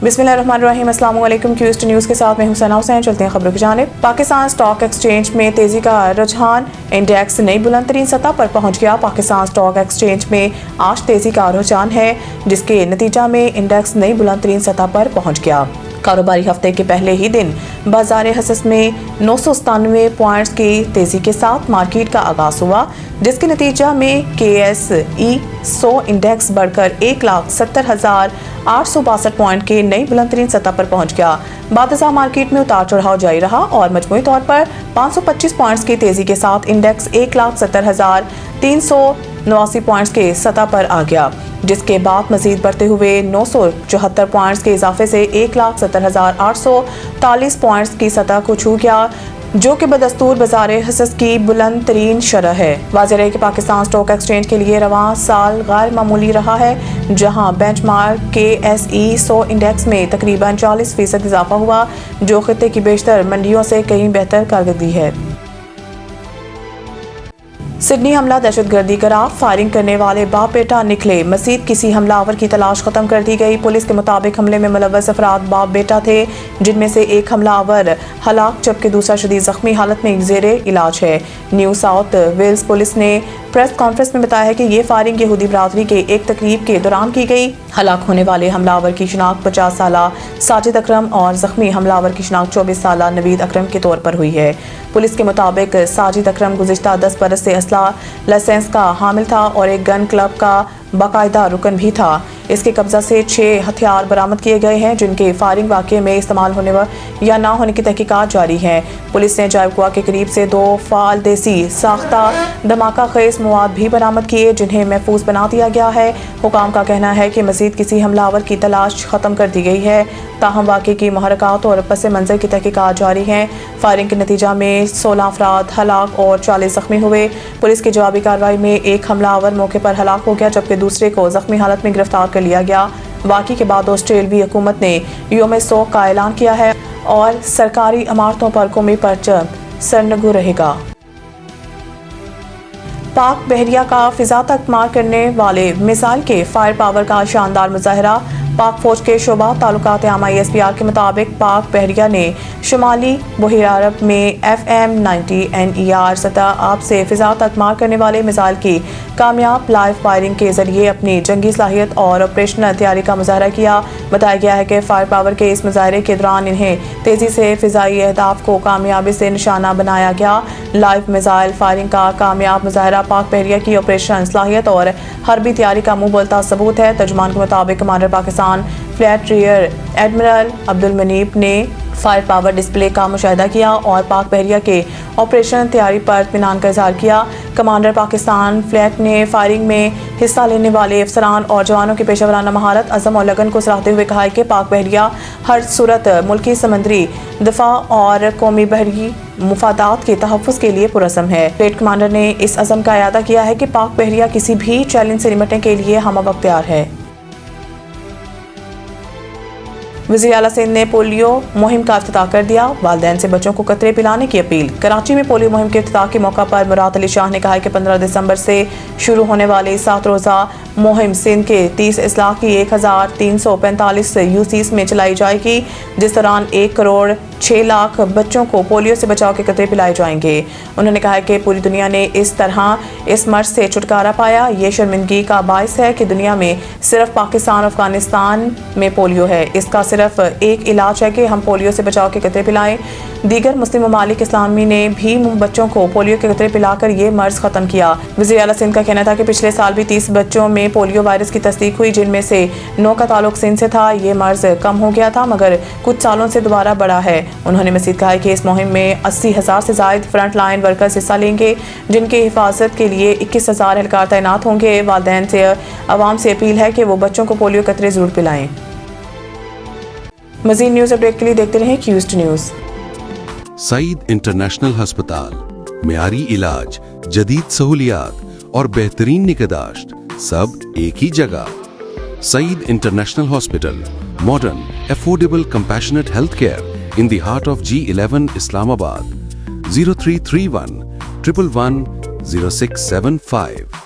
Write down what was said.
बिस्मिल्लाहिर्रहमानिर्रहीम। अस्सलाम वालेकुम। क्यूस्ट न्यूज़ के साथ मैं हुसैना हुसैन। चलते हैं खबरों की जानिब। पाकिस्तान स्टॉक एक्सचेंज में तेजी का रुझान, इंडेक्स नई बुलंद तरीन सतह पर पहुंच गया। पाकिस्तान स्टॉक एक्सचेंज में आज तेजी का रुझान है, जिसके नतीजा में इंडेक्स नई बुलंद तरीन सतह पर पहुंच गया। कारोबारी हफ्ते के पहले ही दिन बाजार हसस में 997 पॉइंट्स की तेजी के साथ मार्केट का आगाज हुआ, जिसके नतीजा में KSE 100 इंडेक्स बढ़कर 1,70,862 पॉइंट के नई बुलंद तरीन सतह पर पहुंच गया। बादशाह मार्केट में उतार चढ़ाव जारी रहा और मजमूई तौर पर 525 पॉइंट्स की तेजी के साथ इंडेक्स 1,70,389 पॉइंट्स के सतह पर आ गया, जिसके बाद मजीद बढ़ते हुए 974 पॉइंट्स के इजाफे से 1,70,843 पॉइंट्स की सतह को छू गया, जो कि बदस्तूर बाजार हसस की बुलंद तरीन शरह है। वाज़ेह है कि पाकिस्तान स्टॉक एक्सचेंज के लिए रवां साल गैर मामूली रहा है, जहां बेंचमार्क KSE 100 इंडेक्स में तकरीबन 40% इजाफा हुआ, जो खित्ते की बेशतर मंडियों से कहीं बेहतर कारकर्दगी है। सिडनी हमला दहशतगर्दी करार, फायरिंग करने वाले बाप बेटा निकले। मजीद किसी हमलावर की तलाश खत्म कर दी गई। पुलिस के मुताबिक हमले में मुलव्वस अफराद बाप बेटा थे, जिनमें से एक हमलावर हलाक जबकि दूसरा शदीद जख्मी हालत में ज़ेरे इलाज है। न्यू साउथ वेल्स पुलिस ने प्रेस कॉन्फ्रेंस में बताया है कि ये फायरिंग यहूदी बरादरी के एक तकरीब के दौरान की गई। हलाक होने वाले हमलावर की शिनाख्त 50 साला साजिद अकरम और जख्मी हमलावर की शिनाख्त 24 साला नवीद अकरम के तौर पर हुई है। पुलिस के मुताबिक साजिद अकरम गुज़िश्ता 10 बरस से असला लाइसेंस का हामिल था और एक गन क्लब का बाकायदा रुकन भी था। इसके कब्जा से 6 हथियार बरामद किए गए हैं, जिनके फायरिंग वाक़े में इस्तेमाल होने या ना होने की तहकीकात जारी है। पुलिस ने जायकुआ के करीब से 2 फाल देसी साख्ता धमाका खेज मवाद भी बरामद किए, जिन्हें महफूज बना दिया गया है। हुकाम का कहना है कि मजीद किसी हमलावर की तलाश खत्म कर दी गई है, ताहम वाक़े की महरक़ात और पस मंज़र की तहकीकात जारी हैं। फायरिंग के नतीजा में 16 अफराद हलाक और 40 जख्मी हुए। पुलिस की जवाबी कार्रवाई में एक हमलावर मौके पर हलाक हो गया, जबकि दूसरे को जख्मी हालत में गिरफ्तार कर लिया गया। वाक़े के बाद ऑस्ट्रेलवी हुकूमत ने यौम शोक का ऐलान किया है और सरकारी इमारतों पर कौमी परचम सरनगू रहेगा। पाक बहरिया का फिजा तक मार करने वाले मिसाइल के फायर पावर का शानदार मुजाहरा। पाक फौज के शोबा ताल्लुकात आमा ISPR के मुताबिक पाक बहरिया ने शुमाली बहर अरब में FM-90 NER सतह आप से फिजा तक मार करने वाले मिसाइल की कामयाब लाइव फायरिंग के जरिए अपनी जंगी सलाहियत और ऑपरेशनल तैयारी का मुजाहरा किया। बताया गया है कि फायर पावर के इस मुजाहरे के दौरान इन्हें तेजी से फिजाई अहदाफ को कामयाबी से निशाना बनाया गया। लाइव मिसाइल फायरिंग का कामयाब मुजाहरा पाक बहरिया की ऑपरेशनल सलाहियत और हरबी तैयारी का मुंह बोलता सबूत है। तर्जुमान के मुताबिक commander Pakistan flat rear admiral Abdul Munib ने फायर पावर डिस्प्ले का मुशाहिदा किया और पाक बहरिया के ऑपरेशन तैयारी पर इत्मीनान का इजहार किया। कमांडर पाकिस्तान फ्लैट ने फायरिंग में हिस्सा लेने वाले अफसरान और जवानों की पेशेवराना महारत, अज़म और लगन को सराहते हुए कहा है कि पाक बहरिया हर सूरत मुल्की समंदरी दिफा और कौमी बहरी मुफादात के तहफ़्फ़ुज़ के लिए पुरज़म है। फ्लीट कमांडर ने इस अज़म का इयादा किया है कि पाक बहरिया किसी भी चैलेंज से निपटने के लिए हमवक्त तैयार है। वज़ीर आला सिंध ने पोलियो मुहिम का इफ्तिताह कर दिया। वालिदैन से बच्चों को कतरे पिलाने की अपील। कराची में पोलियो मुहिम के इफ्तिताह के मौका पर मुराद अली शाह ने कहा कि 15 दिसंबर से शुरू होने वाली 7 रोज़ा मुहिम सिंध के 30 अजला की 1345 UCs में चलाई जाएगी, जिस दौरान 1,06,00,000 बच्चों को पोलियो से बचाव के कतरे पिलाए जाएंगे। उन्होंने कहा कि पूरी दुनिया ने इस तरह इस मर्ज से छुटकारा पाया। ये शर्मिंदगी का बायस है कि दुनिया में सिर्फ पाकिस्तान और अफगानिस्तान में पोलियो है। इसका सिर्फ एक इलाज है कि हम पोलियो से बचाव के कतरे पिलाएं। दीगर मुस्लिम ममालिक इस्लामी ने भी बच्चों को पोलियो के कतरे पिलाकर ये मर्ज खत्म किया। वज़ीर आला सिंध का कहना था कि पिछले साल भी 30 बच्चों में पोलियो वायरस की तस्दीक हुई, जिनमें से 9 का ताल्लुक सिंध से था। ये मर्ज कम हो गया था, मगर कुछ सालों से दोबारा बढ़ा है। उन्होंने मज़ीद कहा कि इस मुहिम में 80,000 से ज़ायद फ्रंट लाइन वर्कर्स हिस्सा लेंगे, जिनकी हिफाजत के लिए 21,000 एहलकार तैनात होंगे। वालिदैन से आवाम से अपील है कि वो बच्चों को पोलियो कतरे जरूर पिलाएं। मज़ीद न्यूज़ अपडेट के लिए देखते रहें क्यूस्ट न्यूज़। सईद इंटरनेशनल हस्पताल, मेयारी इलाज, जदीद सहूलियात और बेहतरीन निगहदाश्त सब एक ही जगह। Saeed international hospital, modern, affordable, compassionate health care in the heart of G11 Islamabad. 0331 111 0675